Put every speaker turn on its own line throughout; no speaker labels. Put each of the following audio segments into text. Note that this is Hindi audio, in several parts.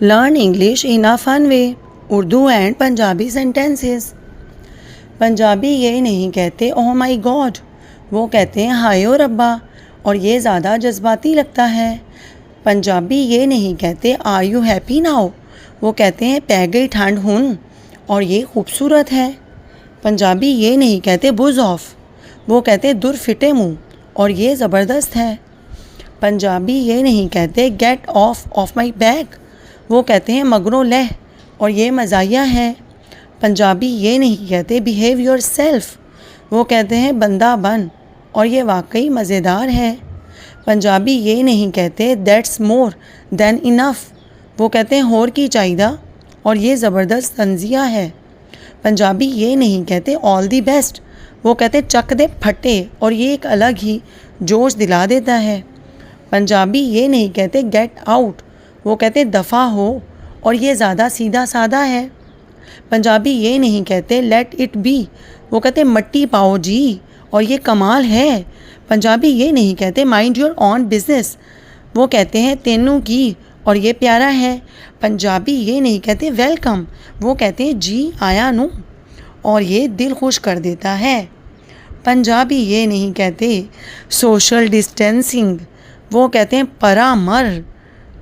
Learn English in a fun way. Urdu and Punjabi sentences. Punjabi ये नहीं कहते ओह माई गॉड, वो कहते हैं हाय ओ रब्बा, और ये ज़्यादा जज्बाती लगता है। पंजाबी ये नहीं कहते आर यू हैप्पी नाउ, वो कहते हैं पै गई ठंड हुन, और ये खूबसूरत है। पंजाबी ये नहीं कहते बुज़ ऑफ, वो कहते दुर फिटे मुँह, और ये ज़बरदस्त है। पंजाबी ये नहीं कहते गेट ऑफ माई बैक, वो कहते हैं मगरों लह, और ये मज़ाहिया है। पंजाबी ये नहीं कहते बिहेव योर सेल्फ, वो कहते हैं बंदा बन, और ये वाकई मज़ेदार है। पंजाबी ये नहीं कहते दैट्स मोर देन इनफ, वो कहते हैं होर की चाहिदा, और ये ज़बरदस्त तंजिया है। पंजाबी ये नहीं कहते ऑल दी बेस्ट, वो कहते चक दे फटे, और ये एक अलग ही जोश दिला देता है। पंजाबी ये नहीं कहते गेट आउट, वो कहते दफ़ा हो, और ये ज़्यादा सीधा साधा है। पंजाबी ये नहीं कहते लेट इट बी, वो कहते मट्टी पाओ जी, और ये कमाल है। पंजाबी ये नहीं कहते माइंड योर ऑन बिजनेस, वो कहते हैं तेनू की, और ये प्यारा है। पंजाबी ये नहीं कहते वेलकम, वो कहते हैं जी आया नू, और ये दिल खुश कर देता है। पंजाबी ये नहीं कहते सोशल डिस्टेंसिंग, वो कहते हैं परामर,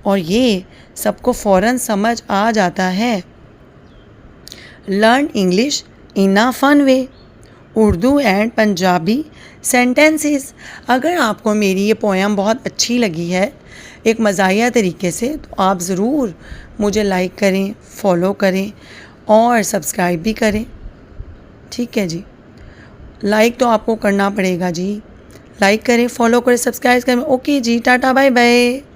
और ये सबको फ़ौरन समझ आ जाता है। Learn English in a fun way. Urdu and Punjabi sentences. अगर आपको मेरी ये पोएम बहुत अच्छी लगी है एक मज़ाहिया तरीके से, तो आप ज़रूर मुझे लाइक करें, फॉलो करें, और सब्सक्राइब भी करें। ठीक है जी, लाइक तो आपको करना पड़ेगा जी। लाइक करें, फॉलो करें, सब्सक्राइब करें। ओके जी, टाटा बाय बाय।